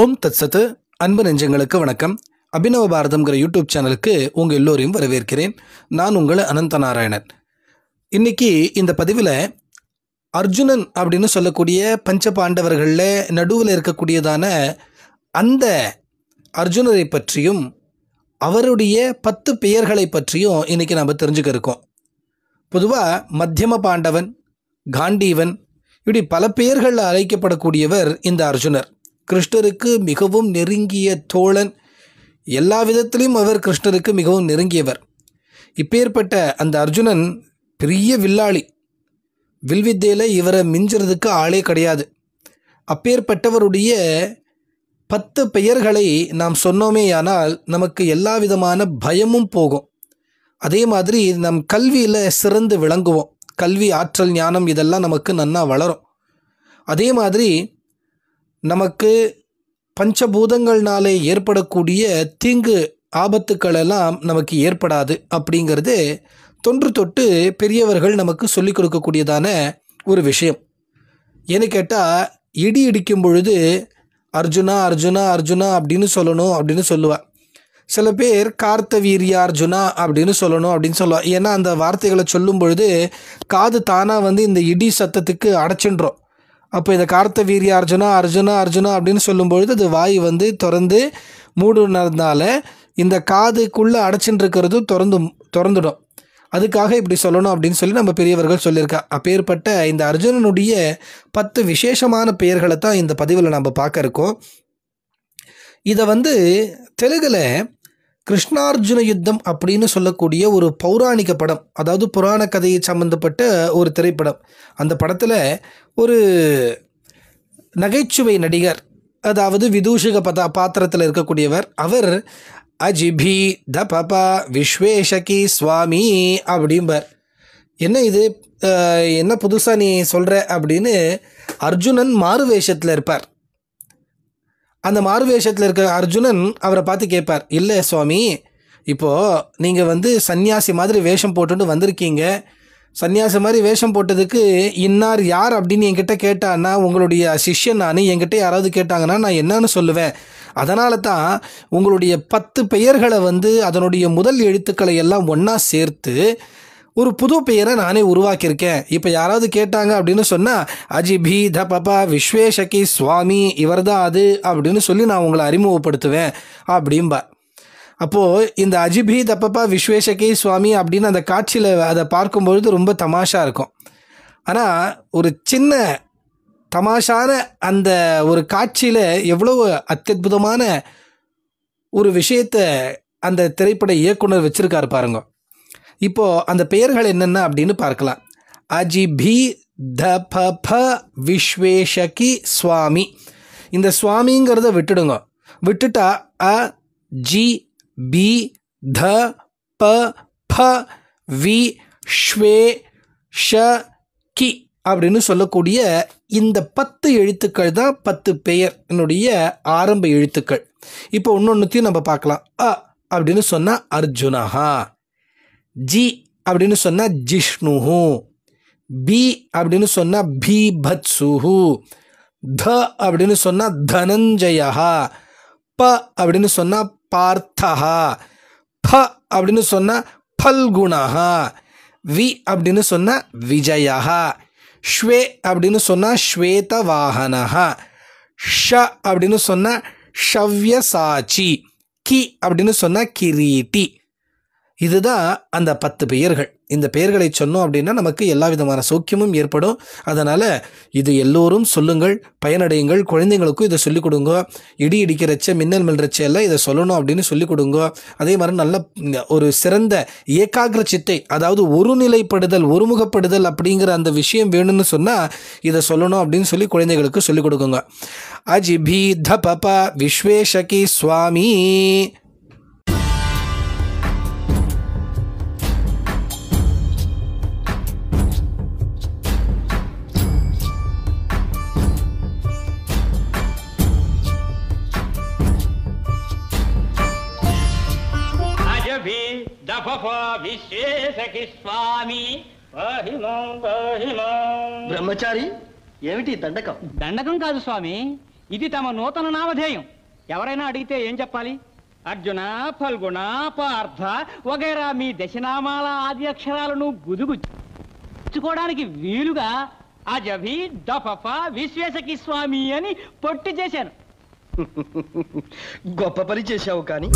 ஓம் தத்சத்து. அன்பு நெஞ்சங்களுக்கு வணக்கம். அபினவ பாரதம்ங்கிற யூடியூப் சேனலுக்கு உங்கள் எல்லோரையும் வரவேற்கிறேன். நான் உங்கள் அனந்த நாராயணன். இன்னைக்கு இந்த பதிவில் அர்ஜுனன் அப்படின்னு சொல்லக்கூடிய பஞ்ச பாண்டவர்களில் நடுவில் இருக்கக்கூடியதான அந்த அர்ஜுனரை பற்றியும் அவருடைய 10 பெயர்களை பற்றியும் இன்னைக்கு நாம் தெரிஞ்சுக்க இருக்கோம். பொதுவாக மத்தியம பாண்டவன், காண்டீவன், இப்படி பல பெயர்களில் அழைக்கப்படக்கூடியவர் இந்த அர்ஜுனர். கிருஷ்ணருக்கு மிகவும் நெருங்கிய தோழன். எல்லா விதத்திலையும் அவர் கிருஷ்ணருக்கு மிகவும் நெருங்கியவர். இப்பேற்பட்ட அந்த அர்ஜுனன் பெரிய வில்லாளி. வில்வித்தையில் இவரை மிஞ்சுறதுக்கு ஆளே கிடையாது. அப்பேற்பட்டவருடைய 10 பெயர்களை நாம் சொன்னோமேயானால் நமக்கு எல்லா விதமான பயமும் போகும். அதே மாதிரி நம் கல்வியில் சிறந்து விளங்குவோம். கல்வி, ஆற்றல், ஞானம் இதெல்லாம் நமக்கு நன்னா வளரும். அதே மாதிரி நமக்கு பஞ்சபூதங்கள்னாலே ஏற்படக்கூடிய தீங்கு ஆபத்துக்கள் எல்லாம் நமக்கு ஏற்படாது அப்படிங்கிறது தொன்று தொட்டு பெரியவர்கள் நமக்கு சொல்லிக் கொடுக்கக்கூடியதான ஒரு விஷயம். ஏன்னு கேட்டால், இடி இடிக்கும் பொழுது அர்ஜுனா அர்ஜுனா அர்ஜுனா அப்படின்னு சொல்லணும் அப்படின்னு சொல்லுவாள். சில பேர் கார்த்த வீரிய அர்ஜுனா அப்படின்னு சொல்லணும் அப்படின்னு சொல்லுவாள். ஏன்னா அந்த வார்த்தைகளை சொல்லும் பொழுது காது தானாக இந்த இடி சத்தத்துக்கு அடைச்சின்றோம். அப்போ இந்த கார்த்த வீரிய அர்ஜுனா அர்ஜுனா அர்ஜுனா அப்படின்னு சொல்லும்பொழுது அது வாய் திறந்து மூடுனதுனால இந்த காதுக்குள்ளே அடைச்சின்னு திறந்துடும். அதுக்காக இப்படி சொல்லணும் அப்படின்னு சொல்லி நம்ம பெரியவர்கள் சொல்லியிருக்கா. அப்பேற்பட்ட இந்த அர்ஜுனனுடைய 10 விசேஷமான பெயர்களை தான் இந்த பதிவில் நம்ம பார்க்க இருக்கோம். இதை தெலுங்கில் கிருஷ்ணார்ஜுன யுத்தம் அப்படின்னு சொல்லக்கூடிய ஒரு பௌராணிக படம், அதாவது புராண கதையை சம்பந்தப்பட்ட ஒரு திரைப்படம். அந்த படத்தில் ஒரு நகைச்சுவை நடிகர், அதாவது விதூஷக பாத்திரத்தில் இருக்கக்கூடியவர், அவர் அஜிபி த பபா விஸ்வேஷகி சுவாமி அப்படிம்பார். என்ன இது, என்ன புதுசாக நீ சொல்கிற அப்படின்னு அர்ஜுனன் மாறு வேஷத்தில் இருப்பார். அந்த மாறு வேஷத்தில் இருக்க அர்ஜுனன் அவரை பார்த்து கேட்பார், இல்லை சுவாமி, இப்போது நீங்கள் சன்னியாசி மாதிரி வேஷம் போட்டுட்டு வந்திருக்கீங்க. சன்னியாசி மாதிரி வேஷம் போட்டதுக்கு இன்னார் யார் அப்படின்னு என்கிட்ட கேட்டான்னா, உங்களுடைய சிஷ்யன் நான், என்கிட்ட யாராவது கேட்டாங்கன்னா நான் என்னன்னு சொல்லுவேன். அதனால தான் உங்களுடைய 10 பெயர்களை அதனுடைய முதல் எழுத்துக்களை எல்லாம் ஒன்றா சேர்த்து ஒரு புது பெயரை நானே உருவாக்கியிருக்கேன். இப்போ யாராவது கேட்டாங்க அப்படின்னு சொன்னால், அஜிபி த பபா விஸ்வேஷகி சுவாமி, இவர் தான் அது அப்படின்னு சொல்லி நான் உங்களை அறிமுகப்படுத்துவேன் அப்படின்பா. அப்போது இந்த அஜிபி த பபா விஸ்வேஷகி சுவாமி அப்படின்னு அந்த காட்சியில் அதை பார்க்கும்பொழுது ரொம்ப தமாஷா இருக்கும். ஆனால் ஒரு சின்ன தமாஷான அந்த ஒரு காட்சியில் எவ்வளோ அத்யுதமான ஒரு விஷயத்தை அந்த திரைப்பட இயக்குனர் வச்சுருக்காரு பாருங்க. இப்போது அந்த பெயர்கள் என்னென்ன அப்படின்னு பார்க்கலாம். அஜிபி த பப விஸ்வேஷகி சுவாமி. இந்த சுவாமிங்கிறத விட்டுட்டா அ ஜி பி த ப ப வி ஸ்வே ஷ கி அப்படின்னு சொல்லக்கூடிய இந்த 10 எழுத்துக்கள் தான் 10 பெயர் என்னுடைய ஆரம்ப எழுத்துக்கள். இப்போ ஒன்னொன்னுத்தையும் நம்ம பார்க்கலாம். அ அப்படின்னு சொன்னால் அர்ஜுனஹா, ஜி அப்படின்னு சொன்னால் ஜிஷ்ணுஹு, பி அப்படின்னு சொன்னால் பீபத்சுஹு, த அப்படின்னு சொன்னால் தனஞ்சயா, ப அப்படின்னு சொன்னால் பார்த்தஹா, ப அப்படின்னு சொன்னால் பல்குணஹா, வி அப்படின்னு சொன்னால் விஜயா, ஸ்வே அப்படின்னு சொன்னால் ஸ்வேதவாகனஹா, ஷ அப்படின்னு சொன்னால் ஷவ்யசாச்சி, கி அப்படின்னு சொன்னால் கிரீட்டி. இதுதான் அந்த 10 பெயர்கள். இந்த பெயர்களை சொன்னோம் அப்படின்னா நமக்கு எல்லா விதமான சௌக்கியமும் ஏற்படும். அதனால் இது எல்லோரும் சொல்லுங்கள், பயனடையுங்கள். குழந்தைங்களுக்கும் இதை சொல்லிக் கொடுங்க. இடி இடிக்கிறச்ச, மின்னல் மில்றச்ச எல்லாம் இதை சொல்லணும் அப்படின்னு சொல்லிக் கொடுங்க. அதே மாதிரி நல்ல ஒரு சிறந்த ஏகாகிர சித்தை, அதாவது ஒருநிலைப்படுதல், ஒருமுகப்படுதல் அப்படிங்கிற அந்த விஷயம் வேணும்னு சொன்னால் இதை சொல்லணும் அப்படின்னு சொல்லி குழந்தைகளுக்கு சொல்லிக் கொடுக்குங்க. அஜிபி த பபா விஸ்வேஷகி சுவாமி. బ్రహ్మచారి ఏమిటి దండకం? దండకం కాదు స్వామి, ఇది తమ నూతన నామధేయం. ఎవరైనా అడిగితే ఏం చెప్పాలి? అర్జున, ఫల్గుణ, పార్థ వగైరా మీ దశనామాల ఆది అక్షరాలను గుదుగుచ్చుకోవడానికి వీలుగా అజభి దపఫ విశ్వేశకి స్వామి అని పొట్టి చేశాను. గొప్ప పని చేశావు. కానీ